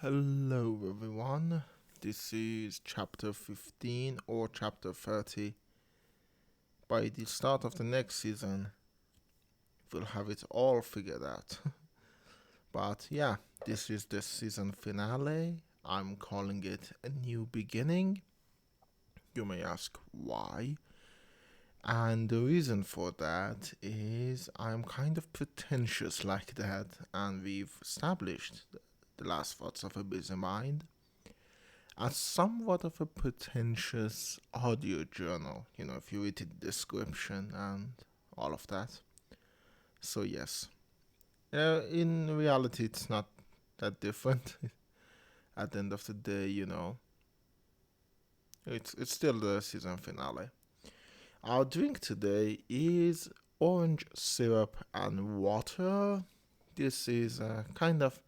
Hello everyone, this is chapter 15 or chapter 30. By the start of the next season, we'll have it all figured out. But yeah, this is the season finale. I'm calling it a new beginning. You may ask why. And the reason for that is I'm kind of pretentious like that, and we've established the last thoughts of a busy mind as somewhat of a pretentious audio journal, if you read the description and all of that. So, yes, in reality, it's not that different. At the end of the day, it's still the season finale. Our drink today is orange syrup and water. This is kind of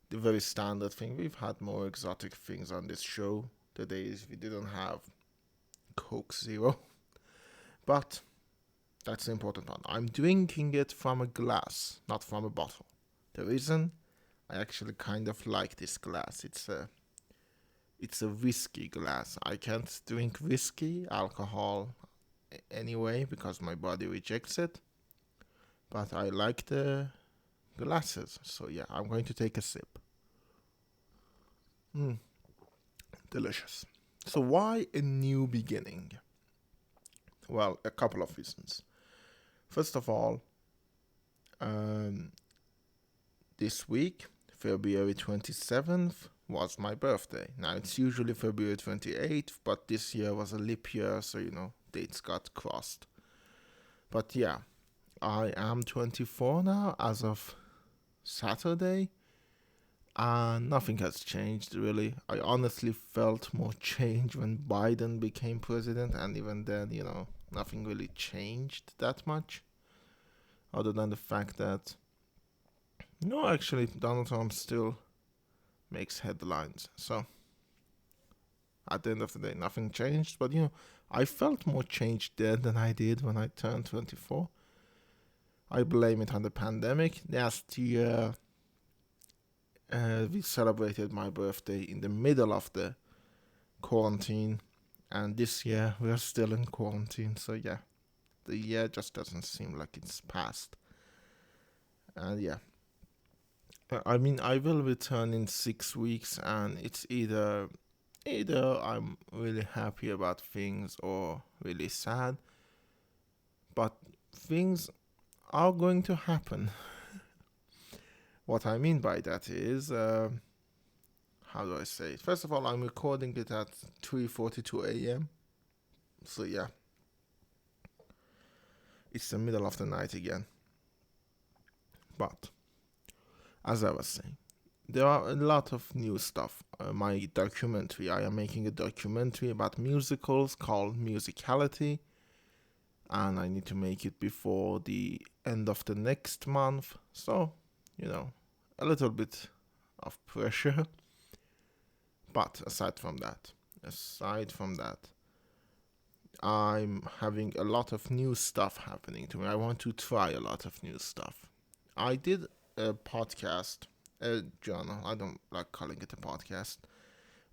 the very standard thing. We've had more exotic things on this show. The days we didn't have Coke Zero. But that's the important one. I'm drinking it from a glass, not from a bottle. The reason I actually kind of like this glass. It's a whiskey glass. I can't drink whiskey, alcohol anyway because my body rejects it. But I like the glasses. So yeah, I'm going to take a sip. Mm, delicious. So why a new beginning? Well, a couple of reasons. First of all, um, this week, February 27th, was my birthday. Now, it's usually February 28th, but this year was a leap year, so, dates got crossed. But yeah, I am 24 now as of Saturday, and nothing has changed really. I honestly felt more change when Biden became president, and even then, nothing really changed that much, other than the fact that no, actually, Donald Trump still makes headlines. So at the end of the day, nothing changed. But I felt more change then than I did when I turned 24. I blame it on the pandemic. Last year, we celebrated my birthday in the middle of the quarantine, and this year we are still in quarantine. So yeah, the year just doesn't seem like it's passed. And yeah, I mean, I will return in 6 weeks, and it's either I'm really happy about things or really sad, but things are going to happen. What I mean by that is, how do I say it? First of all, I'm recording it at 3:42 a.m. So yeah, it's the middle of the night again. But as I was saying, there are a lot of new stuff. My documentary, I am making a documentary about musicals called Musicality, and I need to make it before the end of the next month. So, a little bit of pressure. But aside from that, I'm having a lot of new stuff happening to me. I want to try a lot of new stuff. I did a podcast, a journal. I don't like calling it a podcast.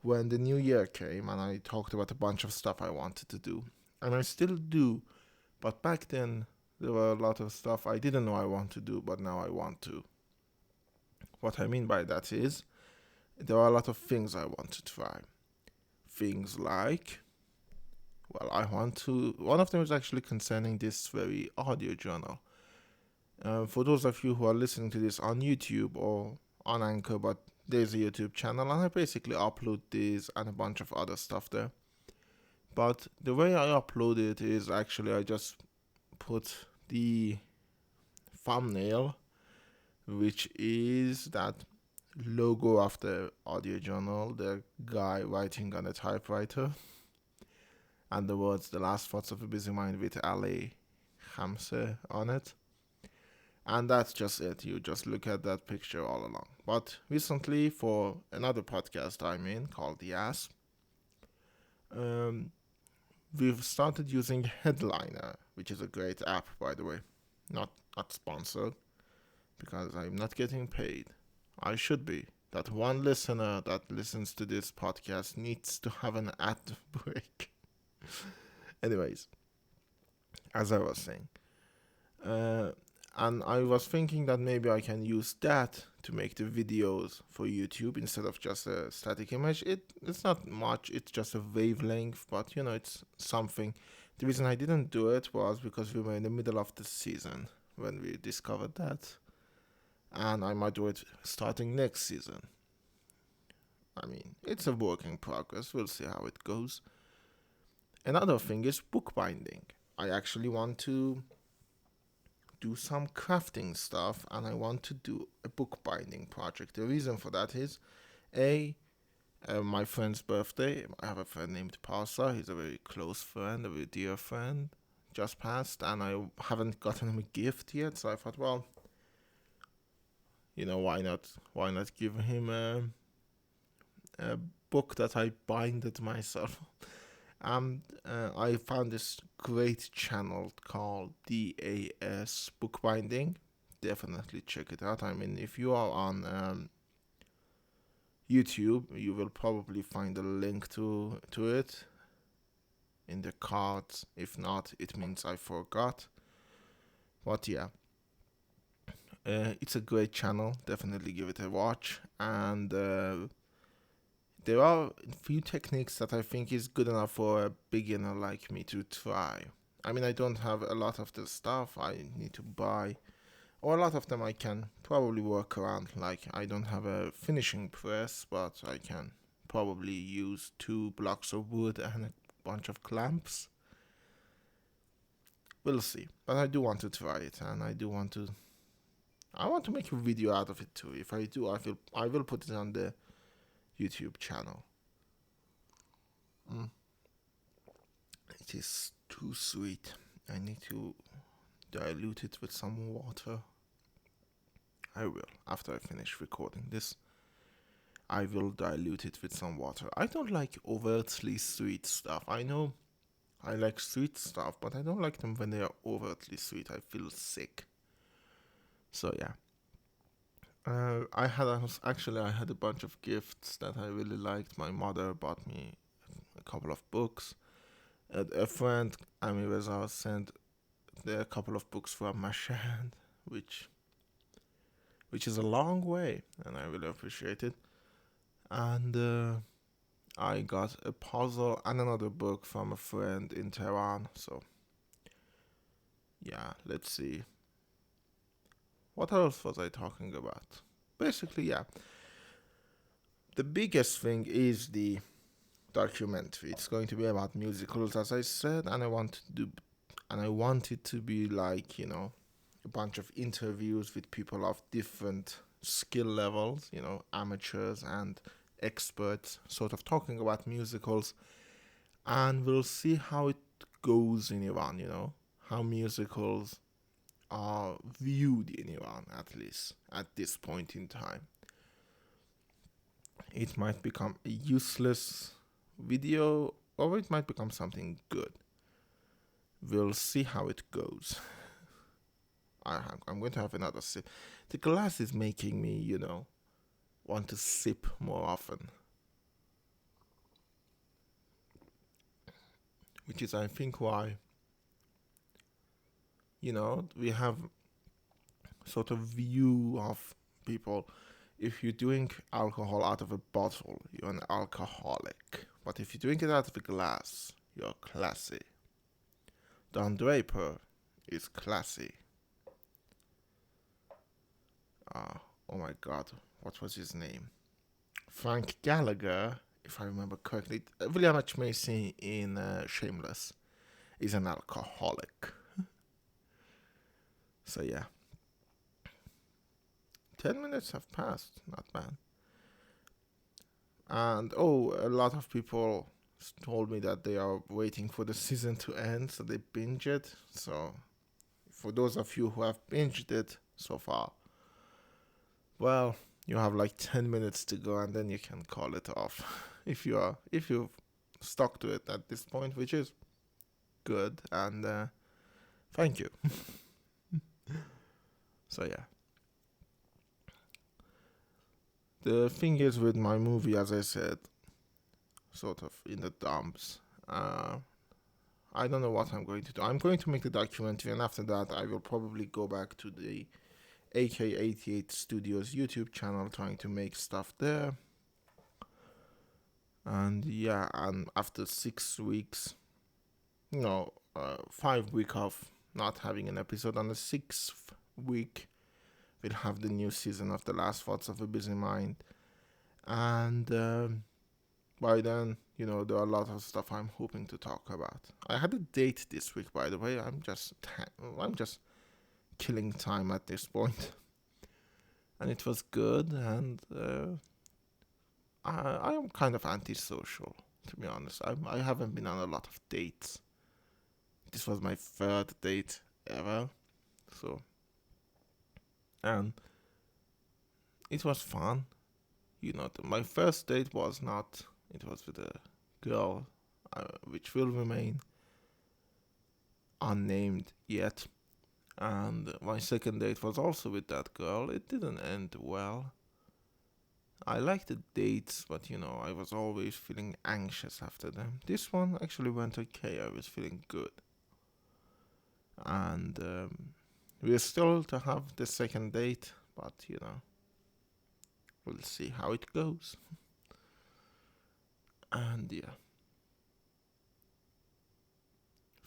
When the new year came, and I talked about a bunch of stuff I wanted to do, and I still do. But back then, there were a lot of stuff I didn't know I want to do, but now I want to. What I mean by that is, there are a lot of things I want to try. Things like, well, one of them is actually concerning this very audio journal. For those of you who are listening to this on YouTube or on Anchor, but there's a YouTube channel, and I basically upload this and a bunch of other stuff there. But the way I upload it is actually I just put the thumbnail, which is that logo of the audio journal, the guy writing on a typewriter, and the words "The Last Thoughts of a Busy Mind" with Ali Hamse on it. And that's just it. You just look at that picture all along. But recently, for another podcast I'm in called The Asp, we've started using Headliner, which is a great app, by the way. Not sponsored, because I'm not getting paid. I should be, that one listener that listens to this podcast needs to have an ad break. Anyways, as I was saying, uh, and I was thinking that maybe I can use that to make the videos for YouTube instead of just a static image. It's not much, it's just a wavelength, but it's something. The reason I didn't do it was because we were in the middle of the season when we discovered that, and I might do it starting next season. I mean, it's a work in progress. We'll see how it goes. Another thing is bookbinding. I actually want to do some crafting stuff, and I want to do a bookbinding project. The reason for that is my friend's birthday. I have a friend named Parsa. He's a very close friend, a very dear friend, just passed, and I haven't gotten him a gift yet. So I thought, well, why not? Why not give him a book that I binded myself? And I found this great channel called DAS Bookbinding. Definitely check it out. I mean, if you are on YouTube, you will probably find a link to it in the cards. If not, it means I forgot. But yeah, it's a great channel. Definitely give it a watch. And there are a few techniques that I think is good enough for a beginner like me to try. I mean, I don't have a lot of the stuff I need to buy, or a lot of them I can probably work around. Like, I don't have a finishing press, but I can probably use 2 blocks of wood and a bunch of clamps. We'll see. But I do want to try it, and I want to make a video out of it too. If I do, I will put it on the YouTube channel. It is too sweet. I need to dilute it with some water. I will. After I finish recording this, I will dilute it with some water. I don't like overtly sweet stuff. I know I like sweet stuff, but I don't like them when they are overtly sweet. I feel sick. So yeah. I had a bunch of gifts that I really liked. My mother bought me a couple of books. A friend, Ami Reza, sent a couple of books from Mashhad, which is a long way, and I really appreciate it. And I got a puzzle and another book from a friend in Tehran. So yeah, let's see. What else was I talking about? Basically, yeah. The biggest thing is the documentary. It's going to be about musicals, as I said, and I want it to be like, a bunch of interviews with people of different skill levels, amateurs and experts, sort of talking about musicals, and we'll see how it goes in Iran, how musicals are viewed in Iran, at least at this point in time. It might become a useless video, or it might become something good. We'll see how it goes. I'm going to have another sip. The glass is making me, want to sip more often. Which is, I think, why, we have sort of view of people. If you drink alcohol out of a bottle, you're an alcoholic. But if you drink it out of a glass, you're classy. Don Draper is classy. Oh my god, what was his name? Frank Gallagher, if I remember correctly. William H. Macy in Shameless is an alcoholic. So yeah. 10 minutes have passed, not bad. And a lot of people told me that they are waiting for the season to end, so they binge it. So for those of you who have binged it so far, well, you have like 10 minutes to go, and then you can call it off if you've stuck to it at this point, which is good, and thank you. So yeah. The thing is with my movie, as I said, sort of in the dumps. Uh, I don't know what I'm going to do. I'm going to make the documentary, and after that, I will probably go back to the AK88 Studios YouTube channel, trying to make stuff there. And yeah, and after 6 weeks, 5 week of not having an episode, on the sixth week, we'll have the new season of The Last Thoughts of a Busy Mind. And by then, there are a lot of stuff I'm hoping to talk about. I had a date this week, by the way. I'm just killing time at this point, and it was good. And I am kind of antisocial, to be honest. I haven't been on a lot of dates. This was my third date ever, so and it was fun. My first date was not. It was with a girl, which will remain unnamed yet. And my second date was also with that girl. It didn't end well. I liked the dates, but I was always feeling anxious after them. This one actually went okay. I was feeling good. And we're still to have the second date, but we'll see how it goes. And yeah,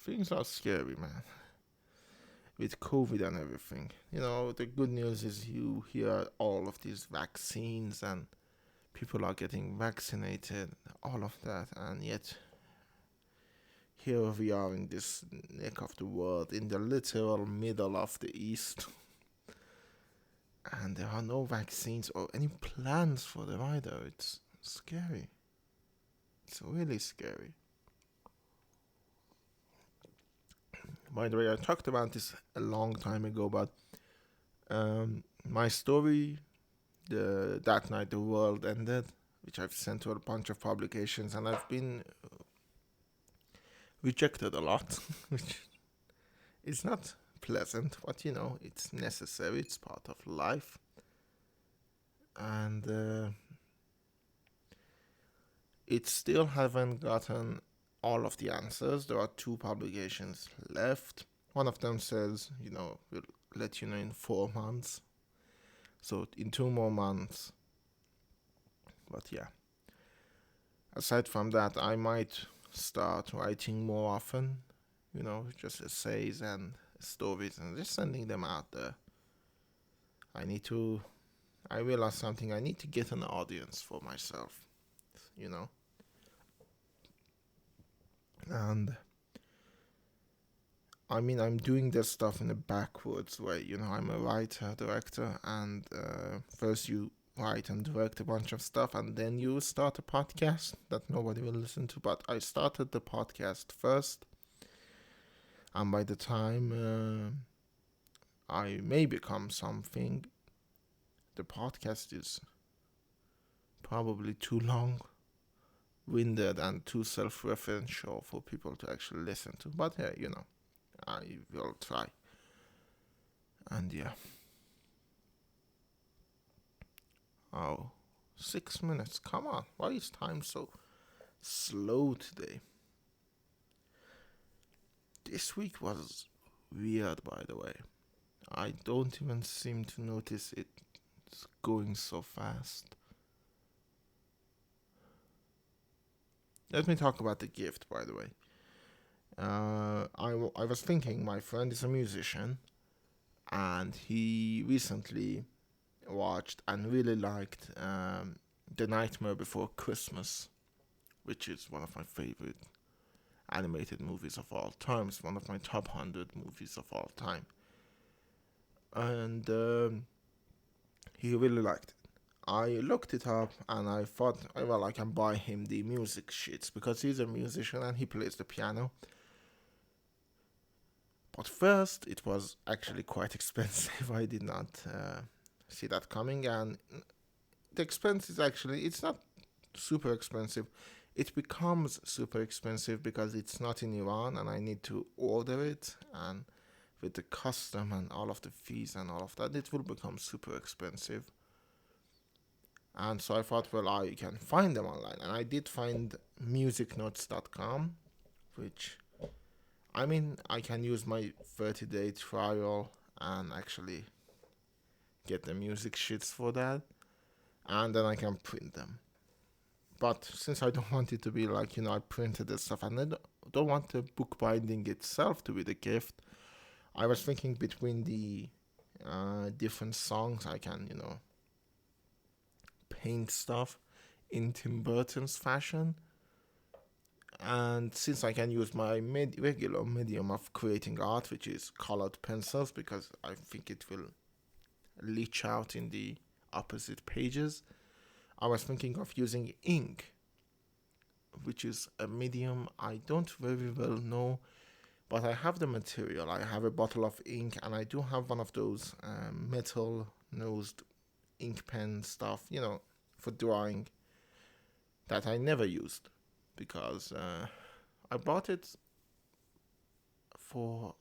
things are scary, man. With COVID and everything. The good news is you hear all of these vaccines and people are getting vaccinated, all of that, and yet here we are in this neck of the world, in the literal middle of the East, and there are no vaccines or any plans for them either. It's scary. It's really scary. By the way, I talked about this a long time ago, but my story, that night the world ended, which I've sent to a bunch of publications, and I've been rejected a lot, which is not pleasant, but it's necessary, it's part of life. And it still haven't gotten all of the answers. There are two publications left. One of them says, we'll let you know in 4 months. So in 2 more months. But yeah. Aside from that, I might start writing more often. Just essays and stories and just sending them out there. I realized something. I need to get an audience for myself, you know? And I'm doing this stuff in a backwards way. I'm a writer, director, and first you write and direct a bunch of stuff, and then you start a podcast that nobody will listen to. But I started the podcast first, and by the time I may become something, the podcast is probably too long winded and too self-referential for people to actually listen to. But yeah, I will try. And yeah. Oh, 6 minutes. Come on. Why is time so slow today? This week was weird, by the way. I don't even seem to notice it's going so fast. Let me talk about the gift, by the way. I was thinking, my friend is a musician, and he recently watched and really liked The Nightmare Before Christmas, which is one of my favorite animated movies of all time. It's one of my top 100 movies of all time. And he really liked it. I looked it up and I thought, well, I can buy him the music sheets because he's a musician and he plays the piano. But first, it was actually quite expensive. I did not see that coming, and the expense is it's not super expensive. It becomes super expensive because it's not in Iran and I need to order it, and with the custom and all of the fees and all of that, it will become super expensive. And so I thought, well, I can find them online. And I did find musicnotes.com, which, I mean, I can use my 30-day trial and actually get the music sheets for that. And then I can print them. But since I don't want it to be like, I printed this stuff and I don't want the book binding itself to be the gift, I was thinking between the different songs I can, paint stuff in Tim Burton's fashion. And since I can use my regular medium of creating art, which is colored pencils, because I think it will leach out in the opposite pages, I was thinking of using ink, which is a medium I don't very well know, but I have the material. I have a bottle of ink, and I do have one of those metal nosed ink pen stuff, for drawing that I never used because I bought it for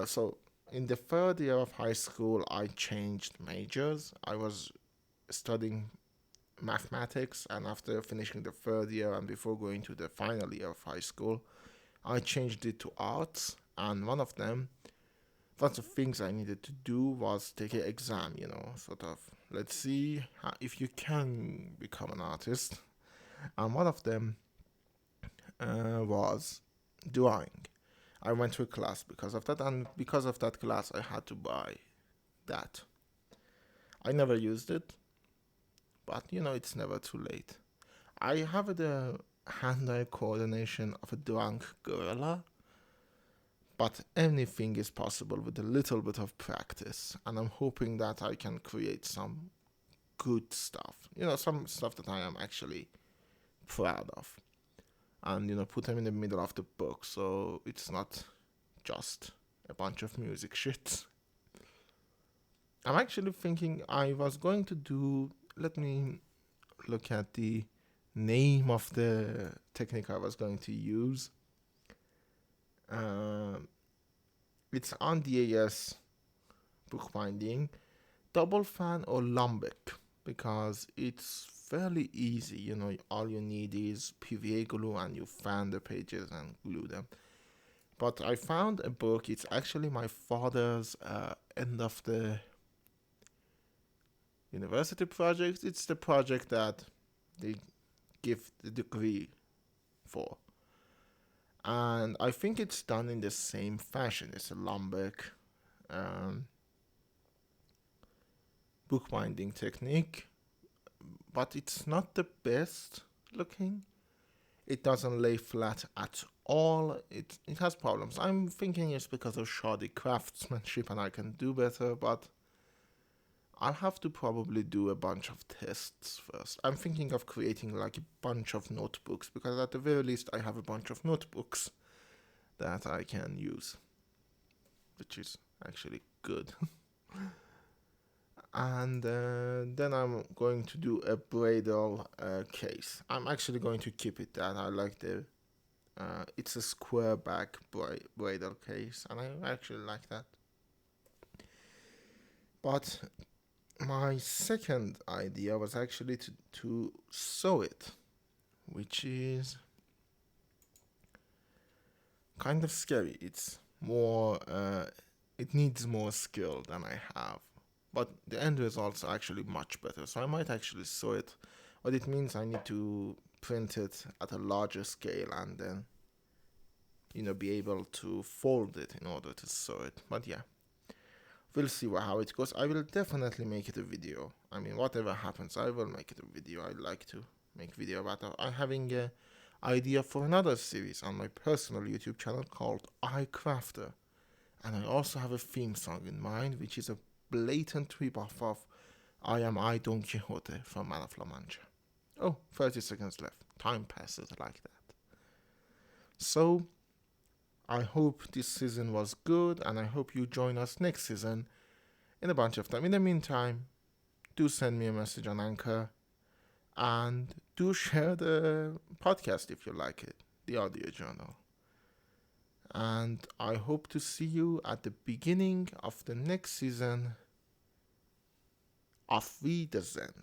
so in the third year of high school I changed majors. I was studying mathematics, and after finishing the third year and before going to the final year of high school, I changed it to arts. And one of the things I needed to do was take an exam, sort of, let's see if you can become an artist. And one of them was drawing. I went to a class because of that, and because of that class, I had to buy that. I never used it, but it's never too late. I have the hand-eye coordination of a drunk gorilla, but anything is possible with a little bit of practice, and I'm hoping that I can create some good stuff. Some stuff that I am actually proud of, and put them in the middle of the book, so it's not just a bunch of music shit. I'm actually thinking I was going to do. Let me look at the name of the technique I was going to use. It's on DAS bookbinding, double fan or lambic, because it's fairly easy. All you need is PVA glue and you fan the pages and glue them. But I found a book. It's actually my father's end of the university project. It's the project that they give the degree for. And I think it's done in the same fashion. It's a lambic bookbinding technique, but it's not the best looking. It doesn't lay flat at all. It has problems. I'm thinking it's because of shoddy craftsmanship and I can do better, but I'll have to probably do a bunch of tests first. I'm thinking of creating like a bunch of notebooks, because at the very least I have a bunch of notebooks that I can use, which is actually good. And then I'm going to do a bridal case. I'm actually going to keep it that. I like it's a square back bridal case, and I actually like that. But my second idea was actually to sew it, which is kind of scary. It's more, it needs more skill than I have. But the end results are actually much better. So I might actually sew it, but it means I need to print it at a larger scale and then, be able to fold it in order to sew it. But yeah, we'll see how it goes. I will definitely make it a video. I mean, whatever happens, I will make it a video. I like to make video about it. I'm having an idea for another series on my personal YouTube channel called iCrafter. And I also have a theme song in mind, which is a blatant rip-off of I Don Quixote from Man of La Mancha. Oh, 30 seconds left. Time passes like that. So, I hope this season was good, and I hope you join us next season in a bunch of time. In the meantime, do send me a message on Anchor, and do share the podcast if you like it, the audio journal. And I hope to see you at the beginning of the next season. Auf Wiedersehen.